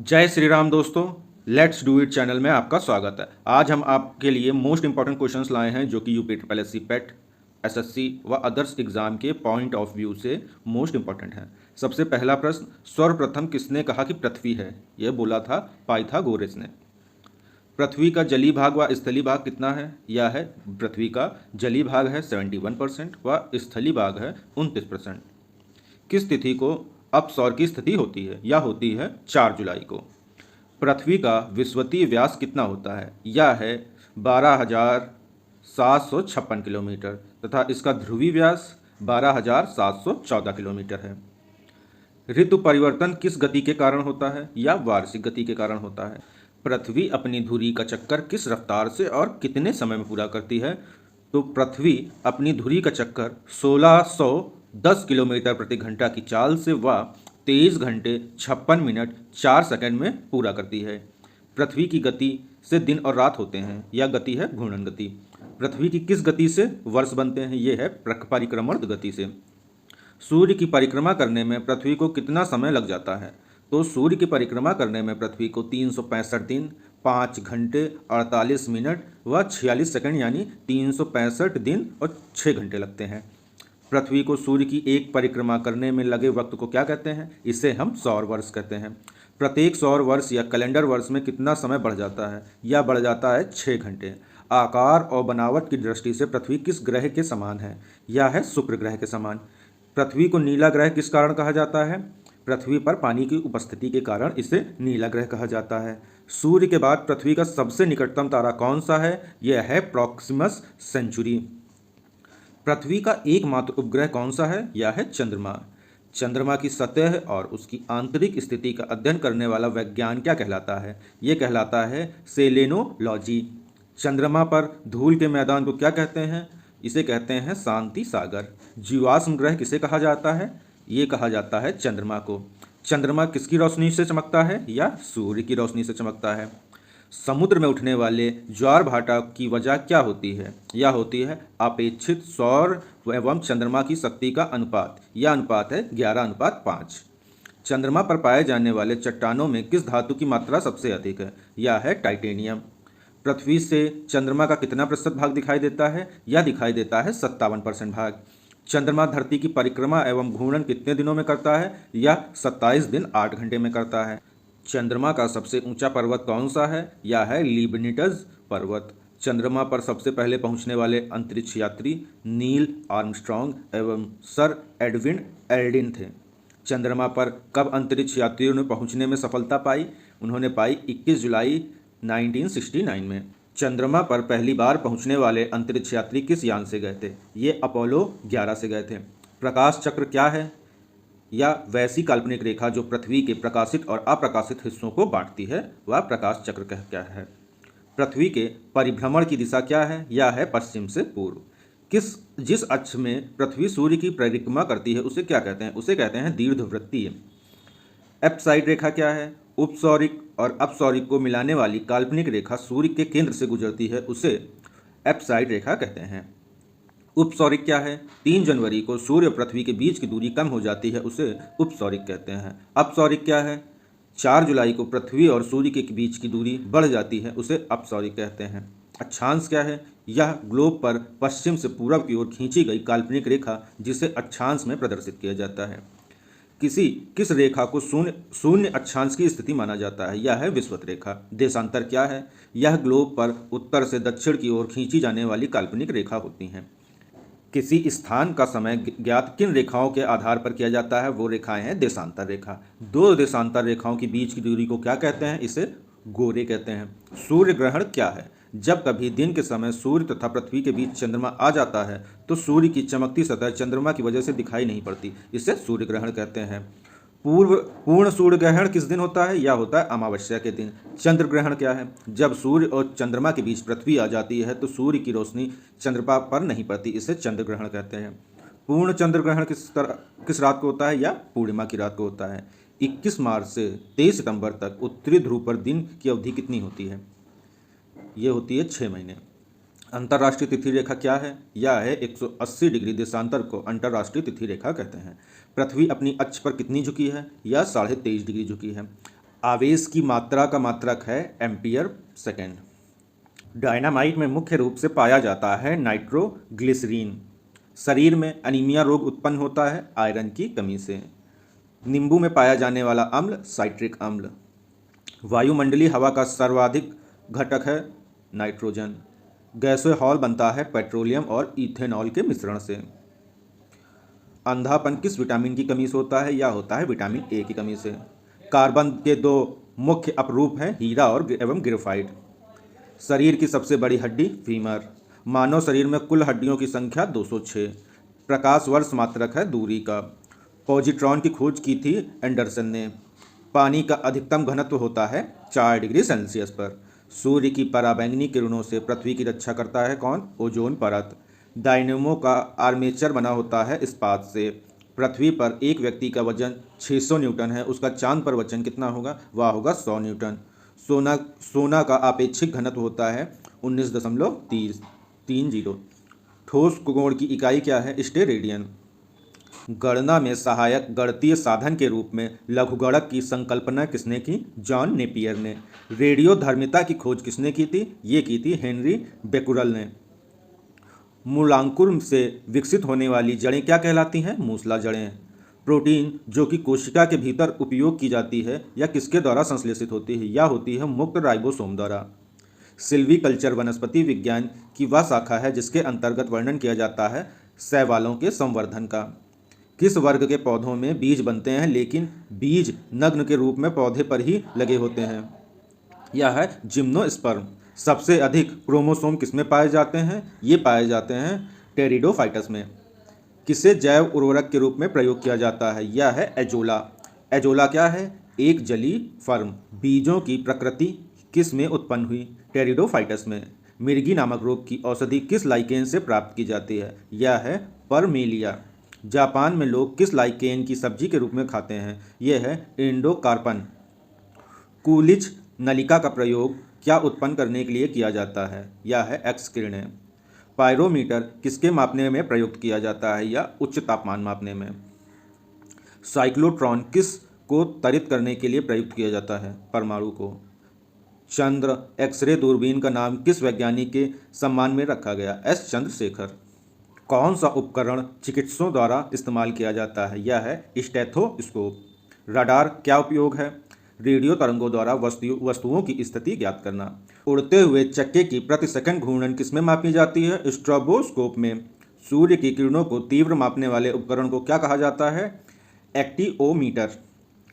जय श्री राम दोस्तों। Let's do it channel में आपका स्वागत है। आज हम आपके लिए मोस्ट इंपॉर्टेंट क्वेश्चंस लाए हैं जो कि यूपी ट्रिपल एस सी पेट, एसएससी व अदर्स एग्जाम के पॉइंट ऑफ व्यू से मोस्ट इंपॉर्टेंट है। सबसे पहला प्रश्न, सर्वप्रथम किसने कहा कि पृथ्वी है? यह बोला था पाइथागोरस ने। पृथ्वी का जलीय भाग व स्थलीय भाग कितना है? यह है पृथ्वी का जलीय भाग है 71% व स्थलीय भाग है 29%। किस तिथि को अपसौर की स्थिति होती है? यह होती है 4 जुलाई को। पृथ्वी का विषुवतीय व्यास कितना होता है? यह है 12,756 किलोमीटर तथा इसका ध्रुवीय व्यास 12,714 किलोमीटर है। ऋतु परिवर्तन किस गति के कारण होता है? या वार्षिक गति के कारण होता है। पृथ्वी अपनी धुरी का चक्कर किस रफ्तार से और कितने समय में पूरा करती है? तो पृथ्वी अपनी धुरी का चक्कर 1610 किलोमीटर प्रति घंटा की चाल से व 23 घंटे 56 मिनट 4 सेकंड में पूरा करती है। पृथ्वी की गति से दिन और रात होते हैं। यह गति है घूर्णन गति। पृथ्वी की किस गति से वर्ष बनते हैं? ये है परिक्रमण गति से। सूर्य की परिक्रमा करने में पृथ्वी को कितना समय लग जाता है? तो सूर्य की परिक्रमा करने में पृथ्वी को 365 दिन 5 घंटे 48 मिनट व 46 सेकंड यानी 365 दिन और 6 घंटे लगते हैं। पृथ्वी को सूर्य की एक परिक्रमा करने में लगे वक्त को क्या कहते हैं? इसे हम सौर वर्ष कहते हैं। प्रत्येक सौर वर्ष या कैलेंडर वर्ष में कितना समय बढ़ जाता है? यह बढ़ जाता है 6 घंटे। आकार और बनावट की दृष्टि से पृथ्वी किस ग्रह के समान है? यह है शुक्र ग्रह के समान। पृथ्वी को नीला ग्रह किस कारण कहा जाता है? पृथ्वी पर पानी की उपस्थिति के कारण इसे नीला ग्रह कहा जाता है। सूर्य के बाद पृथ्वी का सबसे निकटतम तारा कौन सा है? यह है प्रॉक्सिमस सेंचुरी। पृथ्वी का एकमात्र उपग्रह कौन सा है? यह है चंद्रमा। चंद्रमा की सतह और उसकी आंतरिक स्थिति का अध्ययन करने वाला विज्ञान क्या कहलाता है? यह कहलाता है सेलेनोलॉजी। चंद्रमा पर धूल के मैदान को क्या कहते हैं? इसे कहते हैं शांति सागर। जीवाश्म ग्रह किसे कहा जाता है? ये कहा जाता है चंद्रमा को। चंद्रमा किसकी रोशनी से चमकता है? या सूर्य की रोशनी से चमकता है। समुद्र में उठने वाले ज्वार भाटा की वजह क्या होती है? यह होती है अपेक्षित सौर एवं चंद्रमा की शक्ति का अनुपात। यह अनुपात है 11:5। चंद्रमा पर पाए जाने वाले चट्टानों में किस धातु की मात्रा सबसे अधिक है? यह है टाइटेनियम। पृथ्वी से चंद्रमा का कितना प्रतिशत भाग दिखाई देता है? यह दिखाई देता है 57% भाग। चंद्रमा धरती की परिक्रमा एवं घूर्णन कितने दिनों में करता है? यह 27 दिन 8 घंटे में करता है। चंद्रमा का सबसे ऊंचा पर्वत कौन सा है? यह है लीबनिटज पर्वत। चंद्रमा पर सबसे पहले पहुंचने वाले अंतरिक्ष यात्री नील आर्मस्ट्रॉन्ग एवं सर एडविन एल्ड्रिन थे। चंद्रमा पर कब अंतरिक्ष यात्रियों ने पहुंचने में सफलता पाई? उन्होंने पाई 21 जुलाई 1969 में। चंद्रमा पर पहली बार पहुंचने वाले अंतरिक्ष यात्री किस यान से गए थे? ये अपोलो 11 से गए थे। प्रकाश चक्र क्या है? या वैसी काल्पनिक रेखा जो पृथ्वी के प्रकाशित और अप्रकाशित हिस्सों को बांटती है, वह प्रकाश चक्र क्या है। पृथ्वी के परिभ्रमण की दिशा क्या है? यह है पश्चिम से पूर्व। जिस अक्ष में पृथ्वी सूर्य की परिक्रमा करती है उसे क्या कहते हैं? उसे कहते हैं दीर्घवृत्तीय। एप्साइड रेखा क्या है? उपसौरिक और अपसौरिक को मिलाने वाली काल्पनिक रेखा सूर्य के केंद्र से गुजरती है, उसे एप्साइड रेखा कहते हैं। उपसौरिक क्या है? 3 जनवरी को सूर्य और पृथ्वी के बीच की दूरी कम हो जाती है, उसे उपसौरिक कहते हैं। अपसौरिक क्या है? 4 जुलाई को पृथ्वी और सूर्य के बीच की दूरी बढ़ जाती है, उसे अपसौरिक कहते हैं। अक्षांश क्या है? यह ग्लोब पर पश्चिम से पूरब की ओर खींची गई काल्पनिक रेखा जिसे अक्षांश में प्रदर्शित किया जाता है। किस रेखा को शून्य अक्षांश की स्थिति माना जाता है? यह है विषुवत रेखा। देशांतर क्या है? यह ग्लोब पर उत्तर से दक्षिण की ओर खींची जाने वाली काल्पनिक रेखा होती हैं। किसी स्थान का समय ज्ञात किन रेखाओं के आधार पर किया जाता है? वो रेखाएं हैं देशांतर रेखा। 2 देशांतर रेखाओं के बीच की दूरी को क्या कहते हैं? इसे गोरे कहते हैं। सूर्य ग्रहण क्या है? जब कभी दिन के समय सूर्य तथा पृथ्वी के बीच चंद्रमा आ जाता है तो सूर्य की चमकती सतह चंद्रमा की वजह से दिखाई नहीं पड़ती, इसे सूर्य ग्रहण कहते हैं। पूर्ण सूर्य ग्रहण किस दिन होता है? यह होता है अमावस्या के दिन। चंद्र ग्रहण क्या है? जब सूर्य और चंद्रमा के बीच पृथ्वी आ जाती है तो सूर्य की रोशनी चंद्रमा पर नहीं पड़ती, इसे चंद्र ग्रहण कहते हैं। पूर्ण चंद्र ग्रहण किस रात को होता है? या पूर्णिमा की रात को होता है। 21 मार्च से 23 सितंबर तक उत्तरी ध्रुव पर दिन की अवधि कितनी होती है? ये होती है 6 महीने। अंतर्राष्ट्रीय तिथि रेखा क्या है? यह है 180 डिग्री देशांतर को अंतर्राष्ट्रीय तिथि रेखा कहते हैं। पृथ्वी अपनी अक्ष पर कितनी झुकी है? यह 23.5 डिग्री झुकी है। आवेश की मात्रा का मात्रक है एम्पियर सेकेंड। डायनामाइट में मुख्य रूप से पाया जाता है नाइट्रोग्लिसरीन। शरीर में अनीमिया रोग उत्पन्न होता है आयरन की कमी से। नींबू में पाया जाने वाला अम्ल साइट्रिक अम्ल। वायुमंडलीय हवा का सर्वाधिक घटक है नाइट्रोजन। गैसों हॉल बनता है पेट्रोलियम और इथेनॉल के मिश्रण से। अंधापन किस विटामिन की कमी से होता है? या होता है विटामिन ए की कमी से। कार्बन के दो मुख्य अपरूप हैं हीरा और एवं ग्रेफाइट। शरीर की सबसे बड़ी हड्डी फीमर। मानव शरीर में कुल हड्डियों की संख्या 206। प्रकाश वर्ष मात्रक है दूरी का। पॉजिट्रॉन की खोज की थी एंडरसन ने। पानी का अधिकतम घनत्व होता है 4 डिग्री सेल्सियस पर। सूर्य की पराबैंगनी किरणों से पृथ्वी की रक्षा करता है कौन? ओजोन परत। डायनेमो का आर्मेचर बना होता है इस्पात से। पृथ्वी पर एक व्यक्ति का वजन 600 न्यूटन है, उसका चांद पर वजन कितना होगा? वह होगा 100 न्यूटन। सोना का आपेक्षिक घनत्व होता है 19.30। ठोस कोण की इकाई क्या है? स्टेरेडियन। गणना में सहायक गणितीय साधन के रूप में लघुगणक की संकल्पना किसने की? जॉन नेपियर ने। रेडियोधर्मिता की खोज किसने की थी? ये की थी हेनरी बेकुरल ने। मूलांकुर से विकसित होने वाली जड़ें क्या कहलाती हैं? मूसला जड़ें। प्रोटीन जो कि कोशिका के भीतर उपयोग की जाती है या किसके द्वारा संश्लेषित होती है? या होती है मुक्त राइबोसोम द्वारा। सिल्वीकल्चर वनस्पति विज्ञान की वह शाखा है जिसके अंतर्गत वर्णन किया जाता है शैवालों के संवर्धन का। किस वर्ग के पौधों में बीज बनते हैं लेकिन बीज नग्न के रूप में पौधे पर ही लगे होते हैं? यह है जिम्नोस्पर्म। सबसे अधिक क्रोमोसोम किसमें पाए जाते हैं? ये पाए जाते हैं टेरिडोफाइटस में। किसे जैव उर्वरक के रूप में प्रयोग किया जाता है? यह है एजोला। एजोला क्या है? एक जलीय फर्म। बीजों की प्रकृति किस में उत्पन्न हुई? टेरिडोफाइटस में। मिर्गी नामक रोग की औषधि किस लाइकेन से प्राप्त की जाती है? यह है परमेलिया। जापान में लोग किस लाइकेन की सब्जी के रूप में खाते हैं? यह है इंडोकार्पन। कूलिज नलिका का प्रयोग क्या उत्पन्न करने के लिए किया जाता है? यह है एक्स किरणें। पायरोमीटर किसके मापने में प्रयुक्त किया जाता है? या उच्च तापमान मापने में। साइक्लोट्रॉन किस को तरित करने के लिए प्रयुक्त किया जाता है? परमाणु को। चंद्र एक्सरे दूरबीन का नाम किस वैज्ञानिक के सम्मान में रखा गया? एस चंद्रशेखर। कौन सा उपकरण चिकित्सकों द्वारा इस्तेमाल किया जाता है? यह है स्टेथोस्कोप। रडार क्या उपयोग है? रेडियो तरंगों द्वारा वस्तुओं की स्थिति ज्ञात करना। उड़ते हुए चक्के की प्रति सेकंड घूर्णन किसमें मापी जाती है? स्ट्रोबोस्कोप में। सूर्य की किरणों को तीव्र मापने वाले उपकरण को क्या कहा जाता है? एक्टिओमीटर।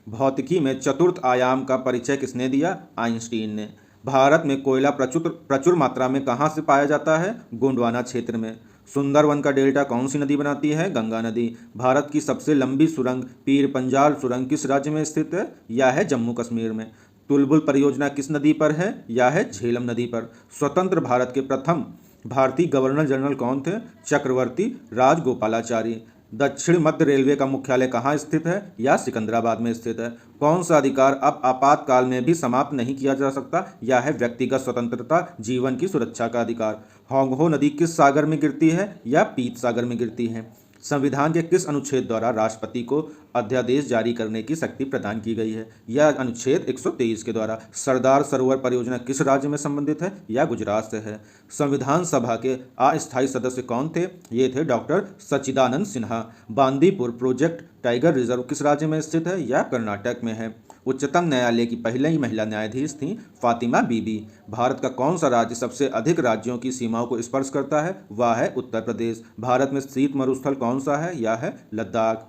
भौतिकी में चतुर्थ आयाम का परिचय किसने दिया? आइंस्टीन ने। भारत में कोयला प्रचुर मात्रा में कहाँ से पाया जाता है? गोंडवाना क्षेत्र में। सुंदरवन का डेल्टा कौन सी नदी बनाती है? गंगा नदी। भारत की सबसे लंबी सुरंग पीर पंजाल सुरंग किस राज्य में स्थित है? यह है जम्मू कश्मीर में। तुलबुल परियोजना किस नदी पर है? यह है झेलम नदी पर। स्वतंत्र भारत के प्रथम भारतीय गवर्नर जनरल कौन थे? चक्रवर्ती राजगोपालाचारी। दक्षिण मध्य रेलवे का मुख्यालय कहाँ स्थित है? या सिकंदराबाद में स्थित है। कौन सा अधिकार अब आपातकाल में भी समाप्त नहीं किया जा सकता? यह है व्यक्तिगत स्वतंत्रता जीवन की सुरक्षा का अधिकार। होंगहो नदी किस सागर में गिरती है? या पीत सागर में गिरती है। संविधान के किस अनुच्छेद द्वारा राष्ट्रपति को अध्यादेश जारी करने की शक्ति प्रदान की गई है? यह अनुच्छेद 123 के द्वारा। सरदार सरोवर परियोजना किस राज्य में संबंधित है? यह गुजरात से है। संविधान सभा के अस्थायी सदस्य कौन थे? ये थे doctor Sachchidanand Sinha. Bandipur project tiger reserve किस राज्य में स्थित है? यह कर्नाटक में है। उच्चतम न्यायालय की पहली महिला न्यायाधीश थीं फातिमा बीबी। भारत का कौन सा राज्य सबसे अधिक राज्यों की सीमाओं को स्पर्श करता है? वह है उत्तर प्रदेश। भारत में शीत मरुस्थल कौन सा है? यह है लद्दाख।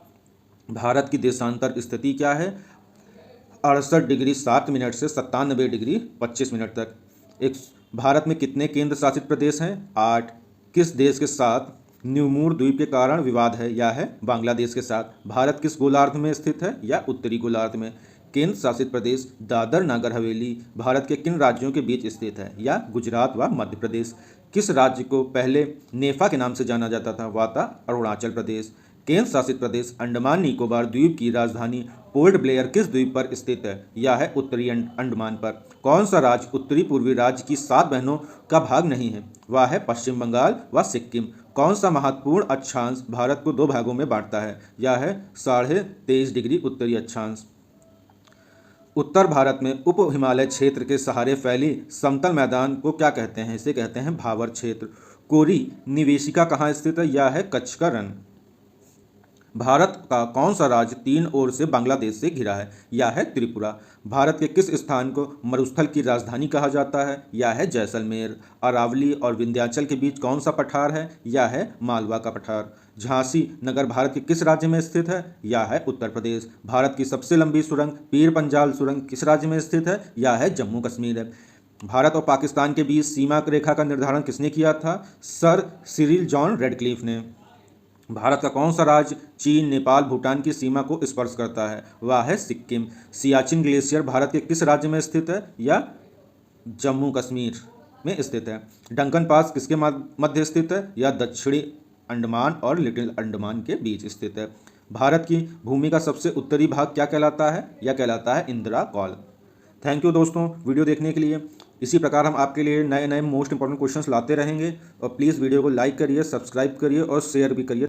भारत की देशांतर स्थिति क्या है? 68 डिग्री 7 मिनट से 97 डिग्री 25 मिनट तक। एक भारत में कितने केंद्र शासित प्रदेश हैं? 8। किस देश के साथ न्यूमूर द्वीप के कारण विवाद है? यह है बांग्लादेश के साथ। भारत किस गोलार्ध में स्थित है? या उत्तरी गोलार्ध में। केंद्र शासित प्रदेश दादर नागर हवेली भारत के किन राज्यों के बीच स्थित है? या गुजरात व मध्य प्रदेश। किस राज्य को पहले नेफा के नाम से जाना जाता था? वह था अरुणाचल प्रदेश। केंद्र शासित प्रदेश अंडमान निकोबार द्वीप की राजधानी पोर्ट ब्लेयर किस द्वीप पर स्थित है? यह है उत्तरी अंडमान पर। कौन सा राज्य उत्तरी पूर्वी राज्य की 7 बहनों का भाग नहीं है? वह है पश्चिम बंगाल व सिक्किम। कौन सा महत्वपूर्ण अक्षांश भारत को 2 भागों में बांटता है? यह है 23.5 डिग्री उत्तरी अक्षांश। उत्तर भारत में उप हिमालय क्षेत्र के सहारे फैली समतल मैदान को क्या कहते हैं? इसे कहते हैं भावर क्षेत्र। कोरी निवेशिका कहाँ स्थित है? यह है कच्छ का रण। भारत का कौन सा राज्य तीन ओर से बांग्लादेश से घिरा है? यह है त्रिपुरा। भारत के किस स्थान को मरुस्थल की राजधानी कहा जाता है? यह है जैसलमेर। अरावली और विंध्याचल के बीच कौन सा पठार है? यह है मालवा का पठार। झांसी नगर भारत के किस राज्य में स्थित है? यह है उत्तर प्रदेश। भारत की सबसे लंबी सुरंग पीर पंजाल सुरंग किस राज्य में स्थित है? यह है जम्मू कश्मीर है। भारत और पाकिस्तान के बीच सीमा रेखा का निर्धारण किसने किया था? सर सिरिल जॉन रेडक्लिफ ने। भारत का कौन सा राज्य चीन, नेपाल, भूटान की सीमा को स्पर्श करता है? वह है सिक्किम। सियाचिन ग्लेशियर भारत के किस राज्य में स्थित है? या जम्मू कश्मीर में स्थित है। डंकन पास किसके मध्य स्थित है? या दक्षिणी अंडमान और लिटिल अंडमान के बीच स्थित है। भारत की भूमि का सबसे उत्तरी भाग क्या कहलाता है? यह कहलाता है इंदिरा कॉल। थैंक यू दोस्तों वीडियो देखने के लिए। इसी प्रकार हम आपके लिए नए नए मोस्ट इंपॉर्टेंट क्वेश्चंस लाते रहेंगे और प्लीज़ वीडियो को लाइक करिए, सब्सक्राइब करिए और शेयर भी करिए।